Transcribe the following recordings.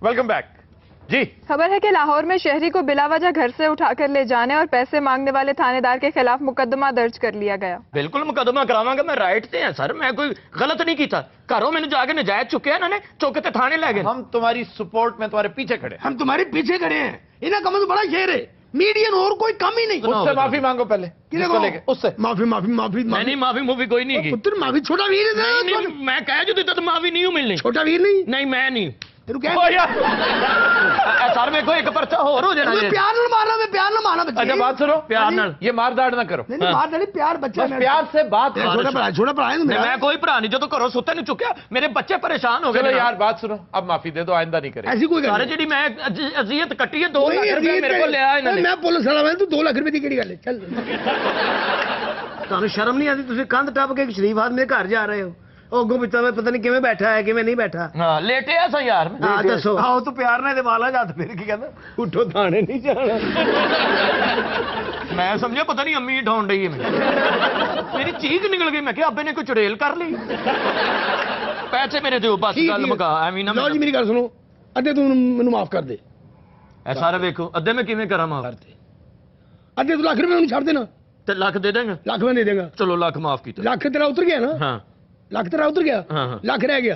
Welcome back जी। खबर है कि लाहौर में शहरी को बिलावजह घर से उठाकर ले जाने और पैसे मांगने वाले थानेदार के खिलाफ मुकदमा दर्ज कर लिया गया। बिल्कुल मुकदमा करावांगा, मैं राइट ते हैं सर, मैं कोई गलत नहीं किया। घरों मैंने जाके नजायज चुके हैं, इन्होंने चुक के थाने ले गए। हम तुम्हारी सपोर्ट में तुम्हारे पीछे खड़े हैं। हम तुम्हारे पीछे खड़े हैं। इन्हें कम तो बड़ा शेर है, मीडियन और कोई कम ही नहीं। उससे माफी मांगो पहले, जिसको लेके उससे माफी माफी माफी नहीं, माफी मूफी कोई नहीं की। पुत्र माफी, छोटा वीर है। नहीं, मैं कह जो देता तो माफी नहीं मिलनी। छोटा वीर नहीं, नहीं मैं नहीं। तेरू क्या सर मेरे को एक पर्चा होर हो जाना। प्यार न मारना, मैं प्यार न मारना। अच्छा बात सुनो, प्यार नाल ये मार दाड़ ना करो। नहीं मार नहीं, प्यार बच्चा बस प्यार से बात। छोटा भरा है मेरा। मैं कोई भरा नहीं, जो तो घरों सुते नहीं चुक्या, मेरे बच्चे परेशान हो चलो गए। यार बात सुनो, अब माफी दे दो, आइंदा नहीं करें। ऐसी कोई सारे गल जी मैं अजियत कट्टी है, 2 लाख रुपए मेरे को लिया इन्होंने। मैं पुलिस वाला, तू 2 लाख रुपए की केड़ी गल है? चल ਤੁਹਾਨੂੰ ਸ਼ਰਮ ਨਹੀਂ ਆਦੀ? ਤੁਸੀਂ ਕੰਧ ਟੱਪ ਕੇ ਇੱਕ ਸ਼ਰੀਫ ਆਦਮੀ ਦੇ ਘਰ ਜਾ ਰਹੇ ਹੋ, ਉਹ ਅੱਗੋਂ ਪਿੱਛੋਂ ਪਤਾ ਨਹੀਂ ਕਿਵੇਂ ਬੈਠਾ ਹੈ ਕਿਵੇਂ ਨਹੀਂ ਬੈਠਾ। ਹਾਂ ਲੇਟਿਆ ਸਾ ਯਾਰ। ਹਾਂ ਦੱਸੋ। ਆਹੋ ਤੂੰ ਪਿਆਰ ਨਾਲ ਇਹਦੇ ਵਾਲਾ ਹੱਥ ਫੇਰ ਕੀ ਕਹਿੰਦਾ, ਉੱਠੋ ਥਾਣੇ ਨਹੀਂ ਜਾਣਾ। मैं समझा पता नहीं अम्मी ढूंढ रही है मेरी चीख निकल गई। मैं क्या अब्बे ने कोई चुड़ैल कर ली। पैसे मेरे दो बस गल मुका एवं ना। ਲਓ ਜੀ ਮੇਰੀ ਗੱਲ ਸੁਣੋ, ਅੱਧੇ ਤੂੰ ਮੈਨੂੰ ਮਾਫ ਕਰ ਦੇ। ए सारे देखो अद्धे में किवें करा माफ। ਅੱਧੇ ਤੂੰ ਲੱਖ ਰੁਪਏ ਮੈਨੂੰ ਛੱਡ ਦੇਣਾ। ते लाख दे देंगे। ਲੱਖ ਮੈਂ ਦੇ ਦੇਗਾ। चलो लाख माफ किया। ਲੱਖ ਤੇਰਾ ਉਤਰ ਗਿਆ ਨਾ? हाँ ਲੱਖ ਤੇਰਾ ਉਤਰ ਗਿਆ, हाँ हाँ ਲੱਖ ਰਹਿ ਗਿਆ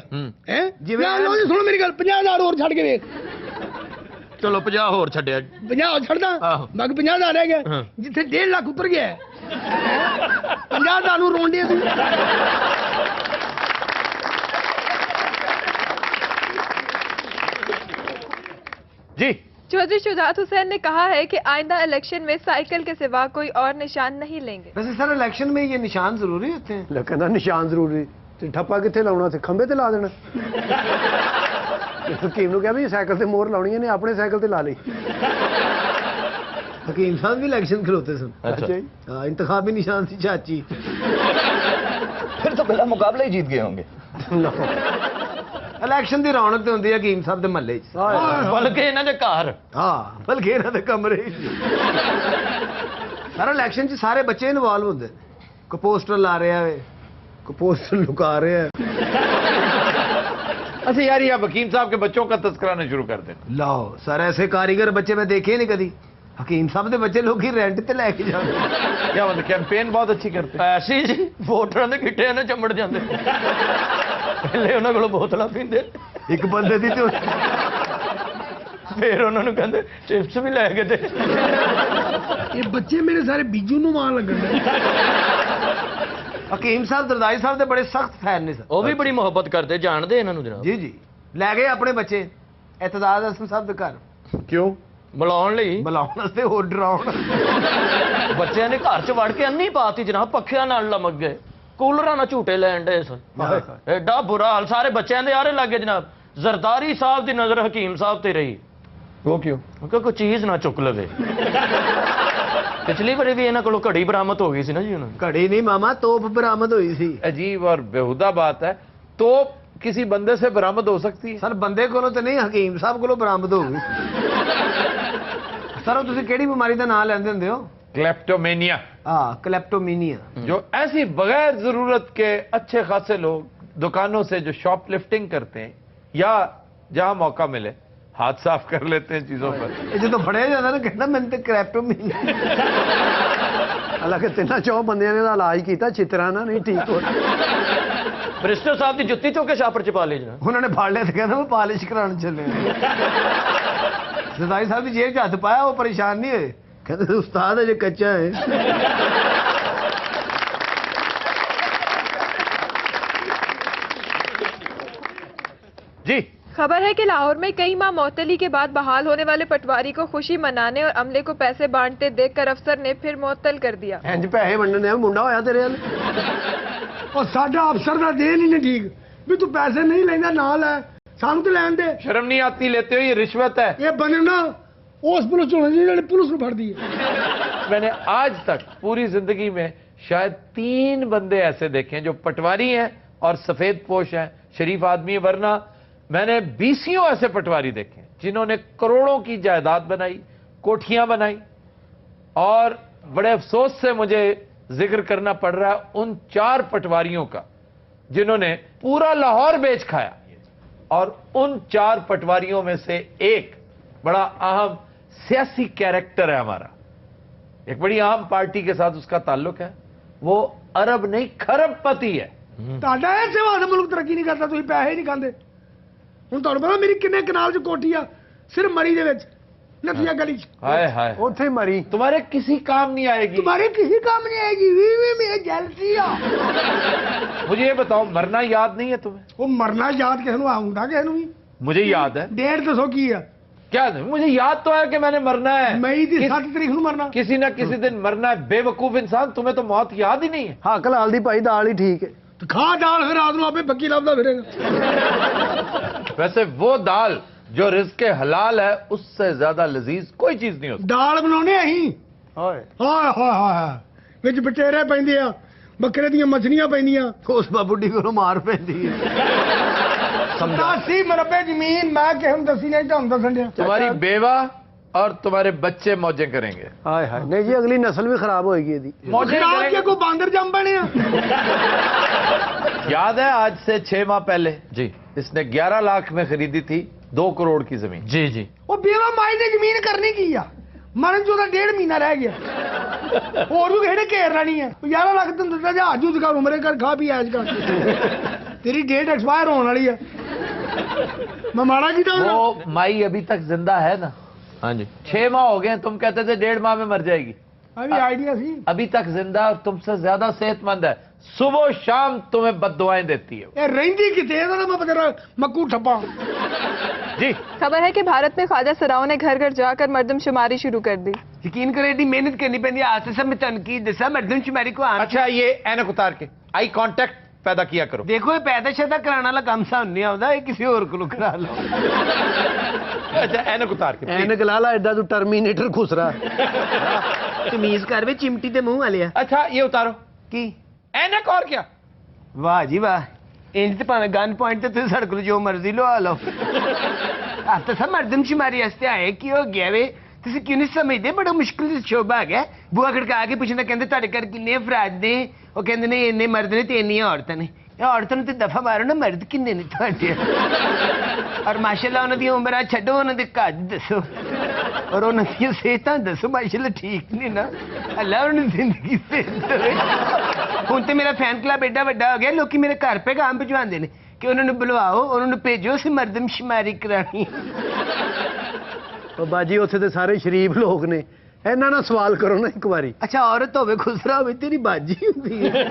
ਹੈ। ਜਿਵੇਂ ਲਓ ਜੀ ਸੁਣੋ ਮੇਰੀ ਗੱਲ, 50,000 ਹੋਰ ਛੱਡ ਕੇ ਵੇਖ। चलो 50 होर छड्या। 50 ਛੱਡਦਾ, ਆਹੋ। ਬਾਕੀ 50,000 ਰਹਿ ਗਿਆ। ਹਾਂ। ਜਿੱਥੇ 1.5 ਲੱਖ ਉਤਰ ਗਿਆ 50,000 ਨੂੰ ਰੋਂਦੇ ਤੂੰ। जी चौधरी शुजात हुसैन ने कहा है कि आइंदा इलेक्शन में साइकिल के सिवा कोई और निशान नहीं लेंगे। वैसे सर इलेक्शन में ये निशान जरूरी होते हैं? ਲੈ ਕਹਿੰਦਾ ਨਿਸ਼ਾਨ ਜ਼ਰੂਰੀ ਤੇ ਠੱਪਾ ਕਿੱਥੇ ਲਾਉਣਾ ਤੇ ਖੰਭੇ ਤੇ ਲਾ ਦੇਣਾ। ਹਕੀਮ ਨੂੰ ਕਿਹਾ ਵੀ ਸਾਈਕਲ ਤੇ ਮੋਹਰ ਲਾਉਣੀ ਨੇ, ਆਪਣੇ ਸਾਈਕਲ ਤੇ ਲਾ ਲਈ। हकीम साहब भी इलेक्शन खिलोते सन। अच्छा ਜੀ हाँ, इंतखाबी निशान थी चाची। फिर तो पहला मुकाबला ही जीत गए होंगे। इलेक्शन की रौनक तो होंगी हकीम साहब के महल्ले बल्कि इन्हां दे घर। हाँ बल्कि इन्हों के कमरे सर इलेक्शन च सारे बच्चे इन्वॉल्व होंगे। कोई पोस्टर ला रहा है, कोई पोस्टर लुका रहा है। अच्छा यार, ये वकीम साहब के बच्चों का तस्कराना शुरू कर देना। लाओ सर, ऐसे कारीगर बच्चे मैं देखे नहीं कभी। हकीम साहब के बच्चे लोग ही रेंट ते लेके जाते। क्या मतलब कैंपेन बहुत अच्छी करते हैं। ऐसे जी वोटरां दे गिट्टे ने चमड़ जांदे। पहले उन्हां कोलों बोतलां पींदे, एक बंदे दी तो फिर उन्हां नूं कहंदे चिप्स भी लै के दे। ये बच्चे मेरे सारे बीजू ਨੂੰ ਮਾਰ ਲੱਗਣ ਦੇ। हकीम साहब दरदाई साहब के बड़े सख्त फैन ने सर। ਉਹ ਵੀ ਬੜੀ ਮੁਹੱਬਤ ਕਰਦੇ, ਜਾਣਦੇ ਇਹਨਾਂ ਨੂੰ ਜਨਾਬ। जी जी लै गए अपने बच्चे एतजाज हसन साहब के घर क्यों? ਬੁਲਾਉਣ ਲਈ। बुलाने वास्ते और डराउन। ਬੱਚਿਆਂ ਨੇ ਘਰ 'ਚ ਵੜ ਕੇ ਅੰਨੀ ਪਾਤੀ ਜਨਾਬ, ਪੱਖਿਆਂ ਨਾਲ ਲਮਕ ਗਏ, ਕੂਲਰਾਂ ਨਾਲ ਝੂਟੇ ਲੈਣ ਡੇ ਸਨ। ਐਡਾ ਬੁਰਾ ਹਾਲ, ਸਾਰੇ ਬੱਚਿਆਂ ਦੇ ਆਰੇ ਲੱਗੇ ਜਨਾਬ। ਜ਼ਰਦਾਰੀ ਸਾਹਿਬ ਦੀ ਨਜ਼ਰ ਹਕੀਮ ਸਾਹਿਬ ਤੇ ਰਹੀ। वो क्यों? ਕਿਉਂਕਿ ਕੋਈ ਚੀਜ਼ ਨਾ ਚੁੱਕ ਲਵੇ। ਪਿਛਲੀ ਵਾਰੀ ਵੀ ਇਹਨਾਂ ਕੋਲੋਂ ਘੜੀ ਬਰਾਮਦ ਹੋ ਗਈ ਸੀ ਨਾ ਜੀ ਉਹਨਾਂ ਨੂੰ। घड़ी नहीं मामा, तोप बरामद हुई सी। अजीब और बेहुदा बात है। तो किसी बंदे से बरामद हो सकती है? सर बंदे को तो नहीं, हकीम साहब को बरामद हो गई। सर वो तुसी केड़ी बीमारी का नाम लेंदे हुंदे हो? क्लेप्टोमेनिया, हाँ क्लेप्टोमीनिया। जो ऐसी बगैर जरूरत के अच्छे खासे लोग दुकानों से जो शॉपलिफ्टिंग करते हैं या जहां मौका मिले हाथ साफ कर लेते हैं चीजों पर। ये जो फड़िया जाता ना, कहना मैंने तो क्लेप्टोमीनिया। ਹਾਲਾਂਕਿ 3-4 ਬੰਦਿਆਂ ਨੇ ਦਾ ਇਲਾਜ ਕੀਤਾ, ਚਿਤਰਾਂ ਨਾਲ ਨਹੀਂ ਠੀਕ ਹੋ। ਬਰਿਸਟਰ ਸਾਹਿਬ ਦੀ ਜੁੱਤੀ ਚੁੱਕ ਕੇ ਛਾਪਰ 'ਚ ਪਾ ਲਈ ਜਨਾਬ। उन्होंने फाड़ लिया तो कहना वो पॉलिश कराने चले। सरदारी साहब की जेब च हथ पाया, वो परेशान नहीं हुए। कहते उस्ताद अजे कच्चा है। जी खबर है कि लाहौर में कई माह मुअत्तली के बाद बहाल होने वाले पटवारी को खुशी मनाने और अमले को पैसे बांटते देखकर अफसर ने फिर मुअत्तल कर दिया। ਇੰਜ ਪੈਸੇ ਵੰਡਣੇ ਆ, ਮੁੰਡਾ ਹੋਇਆ ਤੇਰੇ ਵੱਲ। ਉਹ ਸਾਡਾ ਅਫਸਰ ਦਾ ਦੇਣ ਹੀ ਨਹੀਂ ਠੀਕ ਵੀ ਤੂੰ ਪੈਸੇ ਨਹੀਂ ਲੈਂਦਾ ਨਾ ਲੈ, ਸਾਨੂੰ ਤੇ ਲੈਣ ਦੇ। शर्म नहीं आती लेते हो? ये रिश्वत है। ਇਹ ਬਣਨਾ ਉਸ ਪੁਲਿਸ ਹੋਣਾ ਜਿਹੜੀ ਪੁਲਿਸ ਨੂੰ ਫੜਦੀ ਹੈ। मैंने आज तक पूरी जिंदगी में शायद 3 बंदे ऐसे देखे हैं जो पटवारी हैं और सफेद पोश हैं, शरीफ आदमी है, वरना मैंने 20 ऐसे पटवारी देखे हैं जिन्होंने करोड़ों की जायदाद बनाई, कोठियां बनाई। और बड़े अफसोस से मुझे जिक्र करना पड़ रहा है उन 4 पटवारियों का जिन्होंने पूरा लाहौर बेच खाया और उन 4 पटवारियों में से एक बड़ा अहम सियासी कैरेक्टर है हमारा, एक बड़ी अहम पार्टी के साथ उसका ताल्लुक है, वो अरब नहीं खरबपति है। ਤੁਹਾਡਾ ਇਹ ਸੇਵਾ ਦਾ ਮੁਲਕ ਤਰੱਕੀ ਨਹੀਂ ਕਰਦਾ, ਤੁਸੀਂ ਪੈਸੇ ਨਹੀਂ ਖਾਂਦੇ। ਹੁਣ ਤੁਹਾਨੂੰ ਪਤਾ ਮੇਰੀ ਕਿੰਨੇ ਕਨਾਲ 'ਚ ਕੋਠੀ ਆ, ਸਿਰਫ ਮਰੀ ਦੇ ਵਿੱਚ, ਨਥੀਆ ਗਲੀ 'ਚ। हाय हाय, ਉੱਥੇ ਮਰੀ तुम्हारे किसी काम नहीं आएगी। तुम्हारे किसी काम नहीं आएगी, वी में जेलसी आ। मुझे ये बताओ, मरना याद नहीं है तुम्हें? ਉਹ ਮਰਨਾ ਯਾਦ ਕਿਸੇ ਨੂੰ ਆਉਂਦਾ, ਕਿਸੇ ਨੂੰ ਵੀ। मुझे याद है। ਡੇਟ ਦੱਸੋ ਕੀ ਆ? क्या नहीं? मुझे याद तो है कि मैंने मरना है, ਮਈ ਦੀ 7 ਤਰੀਕ ਨੂੰ ਮਰਨਾ। किसी न किसी दिन मरना है। बेवकूफ इंसान, तुम्हें तो मौत याद ही नहीं है। ਹੱਕ ਲਾਲ ਦੀ ਭਾਈ ਦਾਲ ਹੀ ਠੀਕ ਹੈ। ਤੇ ਖਾ ਦਾਲ, ਫਿਰ ਰਾਤ ਨੂੰ ਆਪੇ ਬੱਕੀ ਲੱਭਦਾ ਫਿਰੇਗਾ। वैसे वो दाल जो रिज़्क़ हलाल है, उससे ज्यादा लजीज कोई चीज नहीं होती। ਦਾਲ ਬਣਾਉਣੇ ਅਸੀਂ। ਓਏ ਹਾਏ ਹਾਏ ਹਾਏ, ਵਿੱਚ ਬਟੇਰੇ ਪੈਂਦੇ ਆ, ਬੱਕਰੇ ਦੀਆਂ ਮੱਛਲੀਆਂ ਪੈਂਦੀਆਂ। ਉਸ ਬਾਬੂਡੀ ਕੋਲੋਂ ਮਾਰ ਪੈਂਦੀ ਹੈ। 87 ਮਰਬੇ ਜ਼ਮੀਨ ਮੈਂ ਕਿਸੇ ਨੂੰ ਦੱਸੀ ਨਹੀਂ, ਤੁਹਾਨੂੰ ਦੱਸਣ ਡਿਆ। तुम्हारी बेवा और तुम्हारे बच्चे मौजें करेंगे। ਹਾਏ ਹਾਏ, ਨਹੀਂ ਜੀ ਅਗਲੀ ਨਸਲ ਵੀ ਖਰਾਬ ਹੋਏਗੀ ਇਹਦੀ। मौजें ਖਰਾਬ करेंगे। ਕੇ ਕੋਈ ਬਾਂਦਰ ਜੰਮ ਬਣੇ ਆ। याद है आज से 6 माह पहले जी इसने 11 लाख में खरीदी थी 2 करोड़ की जमीन। जी जी ਉਹ ਬੇਵਾ ਮਾਈ ਦੀ ਜ਼ਮੀਨ ਕਰਨੀ ਕੀ ਆ? ਮਰਨ ਚੋਂ ਤਾਂ 1.5 ਮਹੀਨਾ ਰਹਿ ਗਿਆ, ਹੋਰ ਵੀ ਕਿਹੜੇ ਘੇਰ ਲੈਣੀ ਆ। 11 ਲੱਖ ਤੈਨੂੰ ਦਿੱਤਾ, ਜਹਾਜ਼ ਜੂਜ ਕਰ, ਉਮਰੇ ਕਰ, ਖਾ ਪੀ ਐਜ ਕਰ। ਤੇਰੀ ਡੇਟ ਐਕਸਪਾਇਰ ਹੋਣ ਵਾਲੀ ਆ। ਮੈਂ ਮਾੜਾ ਕੀਤਾ ਉਹਨਾਂ? वो माई अभी तक जिंदा है ना? हाँ जी 6 माह हो गए, तुम कहते थे 1.5 माह में मर जाएगी। ਅਭੀ ਆਈਡੀਆ ਸੀ। अभी तक जिंदा और तुमसे ज्यादा सेहतमंद है। सुबह शाम तुम्हें बद्दुआएं देती है। ਇਹ ਰਹਿੰਦੀ ਕਿਤੇ, ਇਹਦਾ ਤਾਂ ਮੈਂ ਤੇਰਾ ਮੱਕੂ ਠੱਪਾ। जी खबर है कि भारत में ख्वाजा सराओं ने घर घर जाकर मर्दमशुमारी शुरू कर दी। ਯਕੀਨ ਕਰੋ ਏਡੀ ਮਿਹਨਤ ਕਰਨੀ ਪੈਂਦੀ ਆ। ਆਸਤੇ ਸਭ ਮੈਂ ਤੁਹਾਨੂੰ ਕੀ ਦੱਸਾਂ, ਮਰਦਮਸ਼ੁਮਾਰੀ ਕੋ ਆਮ। अच्छा, ये ऐनक उतार के आई कांटेक्ट पैदा किया करो। ਦੇਖੋ ਇਹ ਪੈਦਾ ਸ਼ੈਦਾ ਕਰਾਉਣ ਵਾਲਾ ਕੰਮ ਸਾਨੂੰ ਨਹੀਂ ਆਉਂਦਾ, ਇਹ ਕਿਸੇ ਹੋਰ ਕੋਲੋਂ ਕਰਾ ਲਓ। अच्छा, ऐनक उतार के please। ਐਨਕ ਲਾ ਲਾ, ਐਡਾ ਤੂੰ ਟਰਮੀਨੇਟਰ ਖੁਸਰਾ। ਤਮੀਜ਼ ਕਰ ਵੇ ਚਿਮਟੀ ਦੇ ਮੂੰਹ ਵਾਲਿਆ। अच्छा, ये उतारो। ਕੀ ऐनक और क्या? ਵਾਹ ਜੀ ਵਾਹ, ਇੰਜ ਤੇ ਭਾਵੇਂ ਗਨ ਪੁਆਇੰਟ ਤੇ ਤੁਸੀਂ ਸਾਡੇ ਕੋਲ ਜੋ ਮਰਜ਼ੀ ਲਵਾ ਲਓ। ਆਹ ਤਾਂ ਸਭ ਮਰਦਮਸ਼ੁਮਾਰੀ ਵਾਸਤੇ ਆਏ, ਕੀ ਹੋ ਗਿਆ ਵੇ? ਤੁਸੀਂ ਕਿਉਂ ਨਹੀਂ ਸਮਝਦੇ? ਬੜਾ ਮੁਸ਼ਕਿਲ ਸ਼ੋਭਾ ਹੈਗਾ। ਬੂਆ ਖੜਕਾ ਕੇ ਪੁੱਛਣਾ, ਕਹਿੰਦੇ ਤੁਹਾਡੇ ਘਰ ਕਿੰਨੇ ਅਫਰਾਦ ਨੇ? ਉਹ ਕਹਿੰਦੇ ਨੇ ਇੰਨੇ ਮਰਦ ਨੇ ਤੇ ਇੰਨੀਆਂ ਔਰਤਾਂ ਨੇ। ਇਹ ਔਰਤਾਂ ਨੂੰ ਤੇ ਦਫਾ ਮਾਰੋ ਨਾ, ਮਰਦ ਕਿੰਨੇ ਨੇ ਤੁਹਾਡੇ? ਔਰ ਮਾਸ਼ਾਅੱਲਾ ਉਹਨਾਂ ਦੀਆਂ ਉਮਰਾਂ ਛੱਡੋ, ਉਹਨਾਂ ਦੇ ਕੱਦ ਦੱਸੋ, ਔਰ ਉਹਨਾਂ ਦੀਆਂ ਸਿਹਤਾਂ ਦੱਸੋ। ਮਾਸ਼ਾਅੱਲਾ ਠੀਕ ਨੇ ਨਾ? ਅੱਲਾ ਉਹਨਾਂ ਨੂੰ ਜ਼ਿੰਦਗੀ ਸਿਹਤ ਦੇਵੇ। ਹੁਣ ਤੇ ਮੇਰਾ ਫੈਨ ਕਲੱਬ ਐਡਾ ਵੱਡਾ ਹੋ ਗਿਆ, ਲੋਕੀ ਮੇਰੇ ਘਰ ਪੈਗਾਮ ਭਿਜਵਾਉਂਦੇ ਨੇ ਕਿ ਉਹਨਾਂ ਨੂੰ ਬੁਲਵਾਓ, ਉਹਨਾਂ ਨੂੰ ਭੇਜੋ, ਅਸੀਂ ਮਰਦਮਸ਼ੁਮਾਰੀ ਕਰਾਣੀ। ਉਹ ਬਾਜੀ ਉੱਥੇ ਤੇ ਸਾਰੇ ਸ਼ਰੀਫ ਲੋਕ ਨੇ, ਇਹਨਾਂ ਨਾਲ ਸਵਾਲ ਕਰੋ ਨਾ ਇੱਕ ਵਾਰੀ। ਅੱਛਾ, ਔਰਤ ਹੋਵੇ ਖੁਸਰਾ ਹੋਵੇ, ਤੇਰੀ ਬਾਜੀ ਹੁੰਦੀ ਹੈ।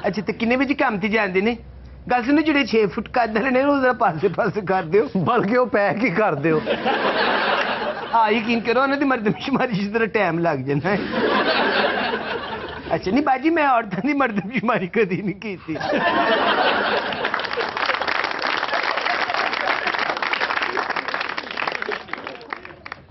ਅੱਛਾ, ਤੇ ਕਿੰਨੇ ਵਜੇ ਕੰਮ ਤੇ ਜਾਂਦੇ ਨੇ? ਗੱਲ ਸੁਣੋ, ਜਿਹੜੇ 6 ਫੁੱਟ ਕੱਦ ਵਾਲੇ ਨੇ ਉਹ ਜ਼ਰਾ ਪਾਸੇ ਪਾਸੇ ਕਰ ਦਿਓ। ਬਲਕਿ ਉਹ ਪੈ ਕੀ ਕਰ ਦਿਓ। ਹਾਂ, ਯਕੀਨ ਕਰੋ ਉਹਨਾਂ ਦੀ ਮਰਦਮਸ਼ੁਮਾਰੀ ਜਿਸ ਤਰ੍ਹਾਂ ਟਾਈਮ ਲੱਗ ਜਾਂਦਾ ਹੈ। ਅੱਛਾ, ਨਹੀਂ ਬਾਜੀ, ਮੈਂ ਔਰਤਾਂ ਦੀ ਮਰਦਮਸ਼ੁਮਾਰੀ ਕਦੀ ਨਹੀਂ ਕੀਤੀ।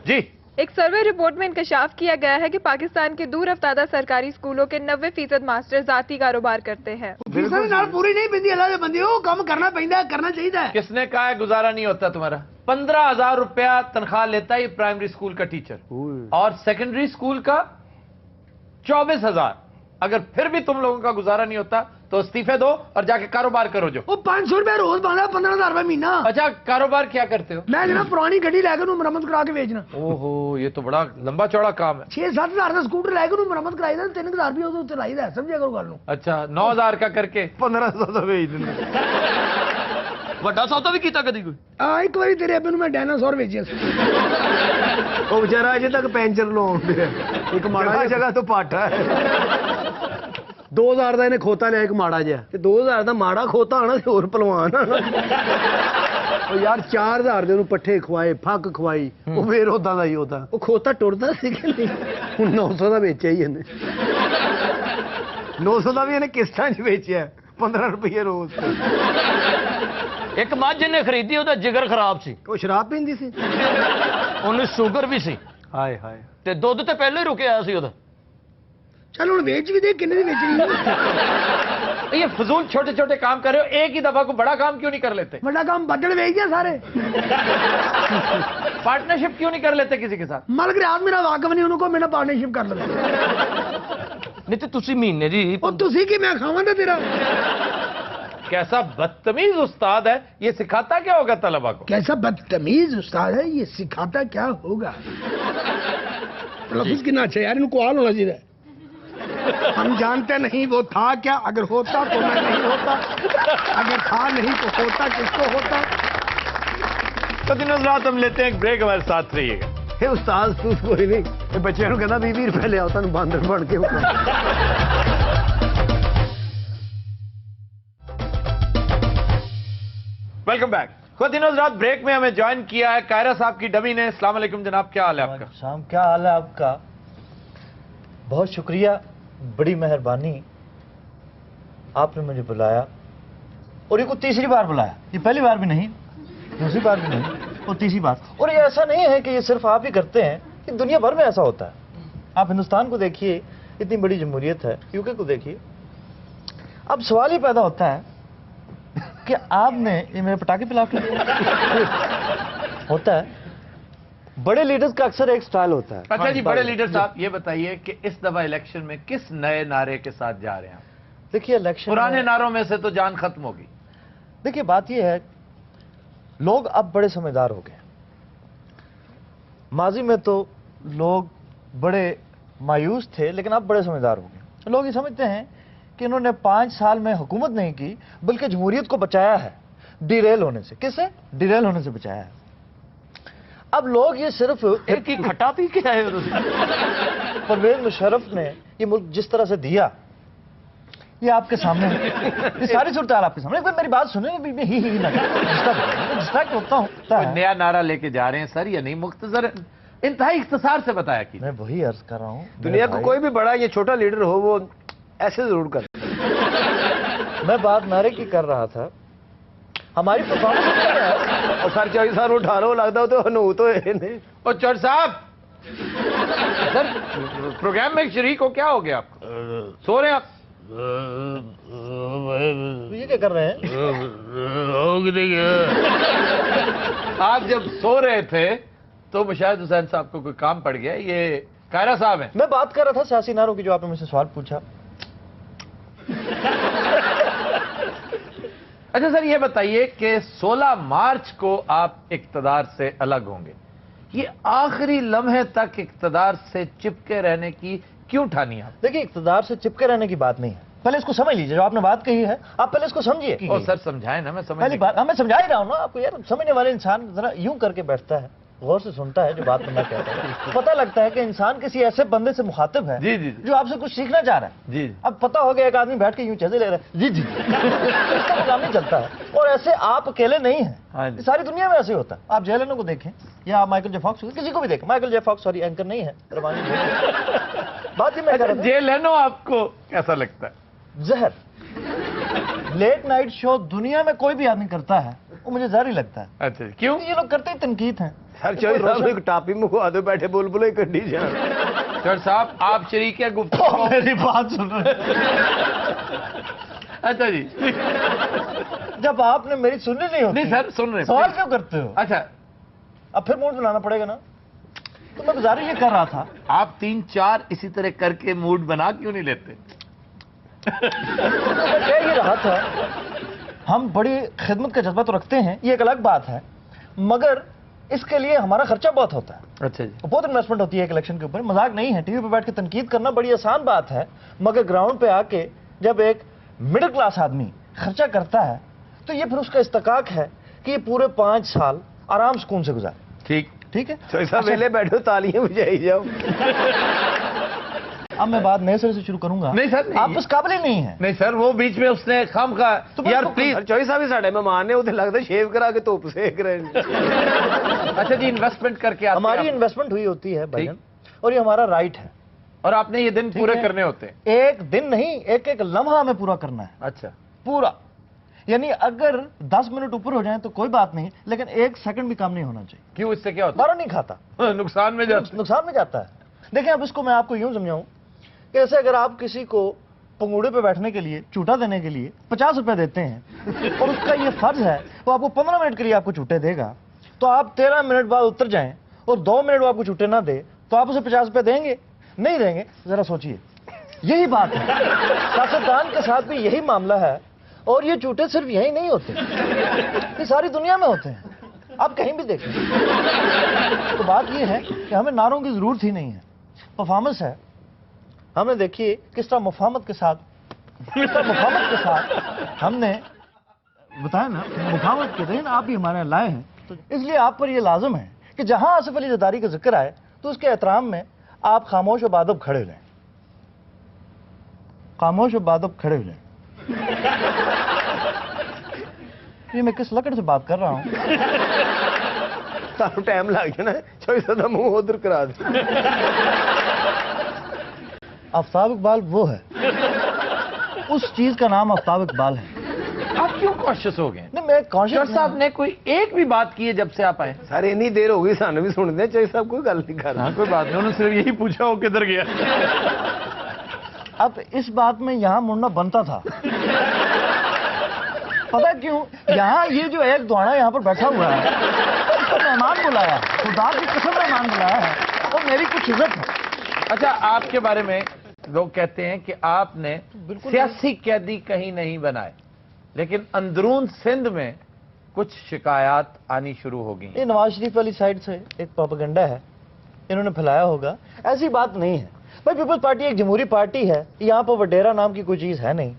जी एक सर्वे रिपोर्ट में इंकशाफ किया गया है कि पाकिस्तान के दूर अफ्तादा सरकारी स्कूलों के 90% मास्टर जाती कारोबार करते हैं। ਫੀਸਾਂ ਦੇ ਨਾਲ ਪੂਰੀ ਨਹੀਂ ਪੈਂਦੀ, ਅੱਲਾ ਦੇ ਬੰਦੇ, ਉਹ ਕੰਮ ਕਰਨਾ ਪੈਂਦਾ, करना चाहिए। किसने कहा है गुजारा नहीं होता तुम्हारा? 15,000 रुपया तनख्वाह लेता है ये प्राइमरी स्कूल का टीचर, और सेकेंडरी स्कूल का 24,000। अगर फिर भी तुम लोगों का गुजारा नहीं होता तो इस्तीफे दो और जाके कारोबार करो। जो ਉਹ 500 ਰੁਪਏ ਰੋਜ਼ ਪਾਉਂਦਾ, 15,000 ਰੁਪਏ ਮਹੀਨਾ। अच्छा, कारोबार क्या करते हो? ਮੈਂ ਜਿਹੜਾ ਪੁਰਾਣੀ ਗੱਡੀ ਲੈ ਕੇ ਉਹਨੂੰ ਮੁਰੰਮਤ ਕਰਾ ਕੇ ਵੇਚਣਾ। ओहो, ये तो बड़ा लंबा चौड़ा काम है। 6-7 ਹਜ਼ਾਰ ਦਾ ਸਕੂਟਰ ਲੈ ਕੇ ਉਹਨੂੰ ਮੁਰੰਮਤ ਕਰਾਈਦਾ, 3,000 ਰੁਪਏ ਉਹਦੇ ਉੱਤੇ ਲਾਈਦਾ। ਸਮਝਿਆ ਕਰੋ ਗੱਲ ਨੂੰ। अच्छा, 9,000 का करके 1500 ਦਾ ਵੇਚ ਦਿੰਦਾ। ਵੱਡਾ ਸੌਦਾ ਵੀ ਕੀਤਾ ਕਦੀ ਕੋਈ? ਆ ਇੱਕ ਵਾਰੀ ਤੇਰੇ ਅੱਬੇ ਨੂੰ ਮੈਂ ਡਾਇਨਾਸੌਰ ਵੇਚਿਆ ਸੀ। ਉਹ ਵਿਚਾਰਾ ਅਜੇ ਤੱਕ ਪੈਂਚਰ ਲਾਉਣ ਡਿਆ। ਇੱਕ ਮਾੜਾ ਜਗ੍ਹਾ ਤੋਂ ਪਾਟਾ ਹੈ। 2000 ਦਾ ਇਹਨੇ ਖੋਤਾ ਲਿਆ ਇੱਕ ਮਾੜਾ ਜਿਹਾ। ਤੇ 2000 ਦਾ ਮਾੜਾ ਖੋਤਾ ਆਣਾ ਤੇ ਹੋਰ ਪਹਿਲਵਾਨ ਆਣਾ। ਉਹ ਯਾਰ 4000 ਦੇ ਉਹਨੂੰ ਪੱਠੇ ਖਵਾਏ, ਫੱਕ ਖਵਾਈ, ਉਹ ਫੇਰ ਉਦਾਂ ਦਾ ਹੀ ਉਹਦਾ। ਉਹ ਖੋਤਾ ਟੁੱਟਦਾ ਸੀ ਕਿ ਨਹੀਂ? ਹੁਣ 900 ਦਾ ਵੇਚਿਆ ਹੀ ਇਹਨੇ। 900 ਦਾ ਵੀ ਇਹਨੇ ਕਿਸ਼ਤਾਂ 'ਚ ਵੇਚਿਆ, 15 ਰੁਪਏ ਰੋਜ਼। ਇੱਕ ਮੱਝ ਇਹਨੇ ਖਰੀਦੀ, ਉਹਦਾ ਜਿਗਰ ਖਰਾਬ ਸੀ, ਉਹ ਸ਼ਰਾਬ ਪੀਂਦੀ ਸੀ। ਉਹਨੂੰ ਸ਼ੂਗਰ ਵੀ ਸੀ, ਹਾਏ ਹਾਏ। ਤੇ ਦੁੱਧ ਤੇ ਪਹਿਲਾਂ ਹੀ ਰੁਕਿਆ ਸੀ ਉਹਦਾ। ਚੱਲ ਹੁਣ ਵੇਚ ਵੀ ਦੇ, ਕਿੰਨੇ ਦੀ ਵੇਚਣੀ? ये फजूल छोटे छोटे काम कर रहे हो, एक ही दफा को बड़ा काम क्यों नहीं कर लेते? ਵੱਡਾ ਕੰਮ ਬੱਦਲ ਵੇਚਦੇ ਆ ਸਾਰੇ। पार्टनरशिप क्यों नहीं कर लेते किसी के साथ? ਮਾਲਕ ਰਿਆਜ਼ ਮੇਰਾ ਵਾਕਫ ਨਹੀਂ, ਉਹਨੂੰ ਕੋ ਮੇਰਾ ਪਾਰਟਨਰਸ਼ਿਪ ਕਰ ਲਵੇ। ਨਹੀਂ ਤੇ ਤੁਸੀਂ ਮਹੀਨੇ ਦੀ ਉਹ ਤੁਸੀਂ ਕੀ, ਮੈਂ ਖਾਵਾਂ ਤੇ ਤੇਰਾ। कैसा बदतमीज उस्ताद है, ये सिखाता क्या होगा तलबा को? कैसा बदतमीज उस्ताद है, ये सिखाता क्या होगा? लफ्ज कितना अच्छा यार, इनको हाल होना चाहिए। हम जानते नहीं वो था क्या, अगर होता तो मैं नहीं होता, अगर था नहीं तो होता किसको होता। तो दिनों रात हम लेते हैं एक ब्रेक, हमारे साथ रहिएगा। ਇਹ ਉਸਤਾਦ ਤੂੰ ਕੋਈ ਨਹੀਂ, ਇਹ ਬੱਚਿਆਂ ਨੂੰ ਕਹਿੰਦਾ 20 ਰੁਪਏ ਲਿਆਓ ਤੁਹਾਨੂੰ ਬਾਂਦਰ ਬਣ ਕੇ वेलकम बैक। खुद दिनों रात ब्रेक में हमें ज्वाइन किया है कायरा साहब की डमी ने। अस्सलाम वालेकुम जनाब, क्या हाल है आपका? शाम, क्या हाल है आपका? बहुत शुक्रिया, बड़ी मेहरबानी, आपने मुझे बुलाया, और ये को तीसरी बार बुलाया। ये पहली बार भी नहीं, दूसरी बार भी नहीं, और तीसरी बार। और ये ऐसा नहीं है कि ये सिर्फ आप ही करते हैं, कि दुनिया भर में ऐसा होता है। आप हिंदुस्तान को देखिए, इतनी बड़ी जमहूरियत है, यूके को देखिए। अब सवाल ये पैदा होता है कि आपने ये मेरे पटाखे पिला के होता है। बड़े लीडर्स का अक्सर एक स्टाइल होता है। अच्छा जी, बड़े लीडर साहब ये बताइए कि इस दफा इलेक्शन में किस नए नारे के साथ जा रहे हैं? देखिए इलेक्शन पुराने नारों में से तो जान खत्म होगी। देखिए बात ये है, लोग अब बड़े समझदार हो गए। माजी में तो लोग बड़े मायूस थे, लेकिन अब बड़े समझदार हो गए। लोग ये समझते हैं कि इन्होंने 5 साल में हुकूमत नहीं की, बल्कि जमहूरियत को बचाया है डिरेल होने से। किससे? डिरेल होने से बचाया है। अब लोग ये सिर्फ एक ही खट्टा पी के आए परवेज मुशर्रफ ने ये मुल्क जिस तरह से दिया, ये आपके सामने है। ये सारी सूरत हाल आपके सामने। एक बार मेरी बात सुने, ही ना डिस्ट्रैक्ट होता हूँ। कोई नया नारा लेके जा रहे हैं सर या नहीं? मुख्तसर इंतहाई इख्तिसार से बताया कि मैं वही अर्ज कर रहा हूँ। दुनिया को कोई भी बड़ा या छोटा लीडर हो, वो ऐसे जरूर कर। मैं बात नारे की कर रहा था, हमारी परफॉर्मेंस। और सर 24 साल उठा लो लगता हो तो हनू तो है नहीं। और चौर साहब सर, प्रोग्राम में शरीक हो, क्या हो गया आपको? सो रहे हैं आप? ये क्या कर रहे हैं? आप जब सो रहे थे तो मुशाहिद हुसैन साहब को कोई काम पड़ गया। ये कायरा साहब हैं। मैं बात कर रहा था सियासी नारों की, जो आपने मुझसे सवाल पूछा। अच्छा सर, ये बताइए कि 16 मार्च को आप इक्तदार से अलग होंगे, ये आखिरी लम्हे तक इक्तदार से चिपके रहने की क्यों ठानी आप? देखिए इक़्तिदार से चिपके रहने की बात नहीं है, पहले इसको समझ लीजिए। जो आपने बात कही है, आप पहले इसको समझिए। और सर समझाएं ना, मैं समझ पहली बात मैं समझा ही रहा हूँ ना आपको यार। समझने वाले इंसान जरा यूं करके बैठता है, गौर से सुनता है जो बात मैं कहता हूँ, पता लगता है कि इंसान किसी ऐसे बंदे से मुखातिब है जी जी जी जो आपसे कुछ सीखना चाह रहा है। जी अब पता हो गया एक आदमी बैठ के यूं चेज़े ले रहा है, जी जी इसका काम नहीं चलता है। और ऐसे आप अकेले नहीं हाँ हैं, जी। सारी दुनिया में ऐसे होता है। आप जेलनों को देखें या आप माइकल जे फॉक्स को, किसी को भी देखें। Michael J Fox sorry anchor नहीं है, रवानी बात ही मैं कर रहा था। जे लेनो आपको कैसा लगता है? जहर लेट नाइट शो दुनिया में कोई भी आदमी करता है, वो मुझे जहर ही लगता है। अच्छा जी, क्यों? ये लोग करते ही तनकीद हैं। सर 24 साल एक टापी मुखवा दो, बैठे बुलबुल ही कड्डी जान। सर साहब आप शरीक है गुफ्तगू। मेरी बात सुन रहे हैं? अच्छा जी, जब आपने मेरी सुननी नहीं होती, नहीं सर सुन रहे हैं। सवाल क्यों करते हो? अच्छा, अब फिर मूड बनाना पड़ेगा ना। तो मैं गुजारिश ये कर रहा था, आप 3-4 इसी तरह करके मूड बना क्यों नहीं लेते? मैं कह ही रहा था, हम बड़ी खिदमत का जज्बा तो रखते हैं, ये एक अलग बात है, मगर इसके लिए हमारा खर्चा बहुत होता है। अच्छा जी, बहुत इन्वेस्टमेंट होती है एक इलेक्शन के ऊपर, मजाक नहीं है। टीवी पे बैठ के तनकीद करना बड़ी आसान बात है, मगर ग्राउंड पे आके जब एक मिडिल क्लास आदमी खर्चा करता है, तो ये फिर उसका इस्तकाक है कि ये पूरे 5 साल आराम सुकून से गुजारे। ठीक है। तो ऐसा वेले बैठो, तालियां बजाई जाओ। अब मैं बात नए सिरे से शुरू करूंगा। नहीं सर, नहीं। आप उस काबिल ही नहीं है। नहीं सर, वो बीच में उसने खाम खा तो यार बिल्कुल- प्लीज। सर 24 साल भी साढ़े मेहमान ने, उसे लगता शेव करा के धुप सेक रहे हैं। अच्छा जी, इन्वेस्टमेंट करके आते हमारी हैं इन्वेस्टमेंट हुई होती है भाईजान, और ये हमारा राइट है। और आपने ये दिन पूरे है। करने होते हैं। एक दिन नहीं, एक एक लम्हा हमें पूरा करना है, अच्छा, पूरा। यानी अगर 10 मिनट ऊपर हो जाए तो कोई बात नहीं, लेकिन 1 सेकंड भी काम नहीं होना चाहिए। क्यों? इससे क्या होता बारह नहीं खाता, है? नुकसान में जाता नुकसान में जाता है। देखिए अब इसको मैं आपको यूं समझाऊं कि ऐसे अगर आप किसी को पंगूड़े पे बैठने के लिए, चूटा देने के लिए 50 रुपए देते हैं, और उसका ये फर्ज है वो आपको 15 मिनट के लिए आपको चूटे देगा, तो आप 13 मिनट बाद उतर जाएं और 2 मिनट वो आपको चूटे ना दे, तो आप उसे 50 रुपए देंगे? नहीं देंगे। जरा सोचिए, यही बात है। सियासतदान के साथ भी यही मामला है, اور یہ جھوٹے صرف یہی نہیں ہوتے، یہ ساری دنیا میں ہوتے ہیں، آپ کہیں بھی دیکھیں۔ تو بات یہ ہے کہ ہمیں نعروں کی ضرورت ہی نہیں ہے، پرفارمنس ہے۔ ہم نے دیکھیے کس طرح مفاہمت کے ساتھ ہم نے بتایا نا، مفاہمت کے دن آپ بھی ہمارے یہاں لائے ہیں، تو اس لیے آپ پر یہ لازم ہے کہ جہاں آصف علی زرداری کا ذکر آئے تو اس کے احترام میں آپ خاموش و بادب کھڑے رہیں، خاموش و بادب کھڑے رہیں۔ یہ میں کس لکڑ سے بات کر رہا ہوں؟ ٹائم لگ جانا ہے، چوئی سدا منہ ادھر کرا دیں۔ آفتاب اقبال وہ ہے، اس چیز کا نام آفتاب اقبال ہے۔ آپ کیوں کانشیس ہو گئے؟ نہیں، میں چوہر کانشیس صاحب نے کوئی ایک بھی بات کی ہے جب سے آپ آئے؟ سارے اتنی دیر ہو گئی، سانو بھی سن دیں، چوئی صاحب کوئی گل نہیں کر رہا۔ ہاں کوئی بات نہیں، انہوں نے صرف یہی پوچھا وہ کدھر گیا۔ اب اس بات میں یہاں مڑنا بنتا تھا، پتہ کیوں؟ یہاں یہ جو ایک دوانا یہاں پر بیٹھا ہوا ہے، اس کو مہمان بلایا، خدا کی قسم مہمان بلایا ہے، اور میری کچھ عزت ہے۔ اچھا، آپ کے بارے میں لوگ کہتے ہیں کہ آپ نے سیاسی قیدی کہیں نہیں بنائے، لیکن اندرون سندھ میں کچھ شکایات آنی شروع ہو گئی۔ یہ نواز شریف والی سائڈ سے ایک پروپیگنڈا ہے، انہوں نے پھیلایا ہوگا، ایسی بات نہیں ہے بھائی۔ پیپلز پارٹی ایک جمہوری پارٹی ہے، یہاں پر وڈیرا نام کی کوئی چیز ہے نہیں۔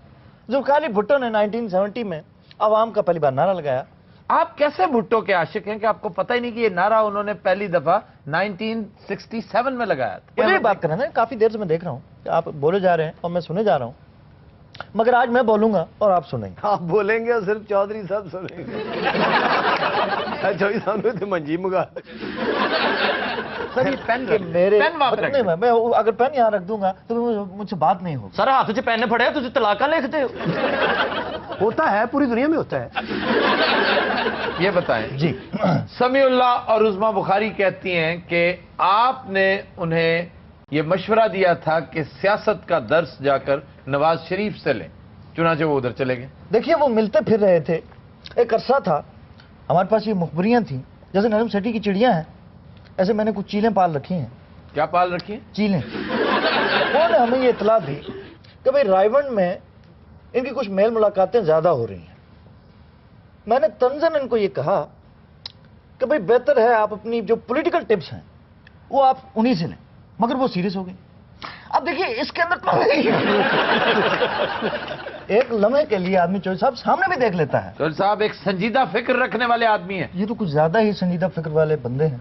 ذوالفقار علی بھٹو نے 1970 میں عوام کا پہلی بار نعرہ لگایا۔ آپ کیسے بھٹو کے عاشق ہیں کہ آپ کو پتہ ہی نہیں کہ یہ نعرہ انہوں نے پہلی دفعہ 1967 میں لگایا تھا؟ مجھے بات کرنا ہے، کافی دیر سے میں دیکھ رہا ہوں کہ آپ بولے جا رہے ہیں اور میں سنے جا رہا ہوں، مگر آج میں بولوں گا اور آپ سنیں گے۔ آپ بولیں گے اور صرف چودھری صاحب سنیں گے۔ چوئی صاحب نے تو منجی منگا۔ سر یہ پین میرے پین واپس رکھ نہیں، میں اگر پین یہاں رکھ دوں گا تو مجھ سے بات نہیں ہوگی۔ سر ہاتھ 'ਚ پین پھڑیا، تسی طلاقاں لکھتے ہو؟ ہوتا ہے، پوری دنیا میں ہوتا ہے۔ یہ بتائیں جی، سمیع اللہ اور عظما بخاری کہتی ہیں کہ آپ نے انہیں یہ مشورہ دیا تھا کہ سیاست کا درس جا کر نواز شریف سے لیں، چنانچہ وہ ادھر چلے گئے۔ دیکھیے وہ ملتے پھر رہے تھے، ایک عرصہ تھا ہمارے پاس یہ مخبریاں تھیں، جیسے نرم سٹی کی چڑیاں ہیں، ایسے میں نے کچھ چیلیں پال رکھی ہیں۔ کیا پال رکھی ہیں؟ چیلیں۔ انہوں نے ہمیں یہ اطلاع دی کہ بھئی رائیونڈ میں ان کی کچھ میل ملاقاتیں زیادہ ہو رہی ہیں۔ میں نے تنزن ان کو یہ کہا کہ بھئی بہتر ہے آپ اپنی جو پولیٹیکل ٹپس ہیں وہ آپ انہی سے لیں، مگر وہ سیریس ہو گئی۔ اب دیکھیے اس کے اندر ایک لمحے کے لیے آدمی چوہدری صاحب سامنے بھی دیکھ لیتا ہے۔ چوہدری صاحب ایک سنجیدہ فکر رکھنے والے آدمی ہیں۔ یہ تو کچھ زیادہ ہی سنجیدہ فکر والے بندے ہیں۔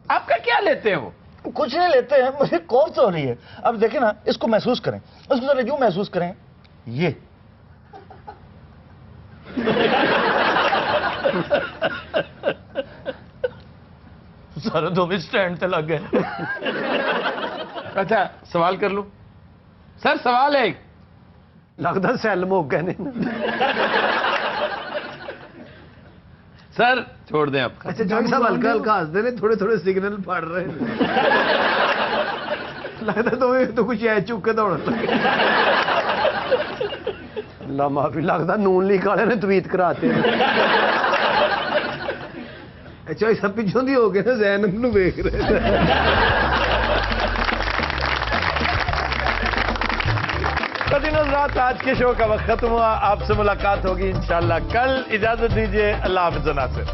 آپ کا کیا لیتے ہیں وہ؟ کچھ نہیں لیتے ہیں، مجھے کون سا ہو رہی ہے۔ اب دیکھیں نا، اس کو محسوس کریں، اس کو ذرا یوں محسوس کریں، یہ سارے دو بھی سٹینڈ تے لگ گئے۔ اچھا سوال کر لوں؟ سر سوال ہے ایک۔ لگتا سیل موک گئے نے۔ سر چھوڑ دیں آپ کا۔ اچھا چوئی صاحب ہلکا ہلکا ہستے نے، تھوڑے تھوڑے سگنل پڑ رہے ہیں۔ لگتا تو کچھ ہے چک کے دوڑ لگے۔ اللہ معافی، لگتا نون لیگ والے نے تویت کراتے ہیں۔ چوئی صاحب پیچھوں دی ہو گئے نا، ذہن نو ویکھ رہے۔ قدیم حضرات، آج کے شو کا وقت ختم ہوا، آپ سے ملاقات ہوگی انشاءاللہ کل۔ اجازت دیجیے، اللہ حافظ ناصر۔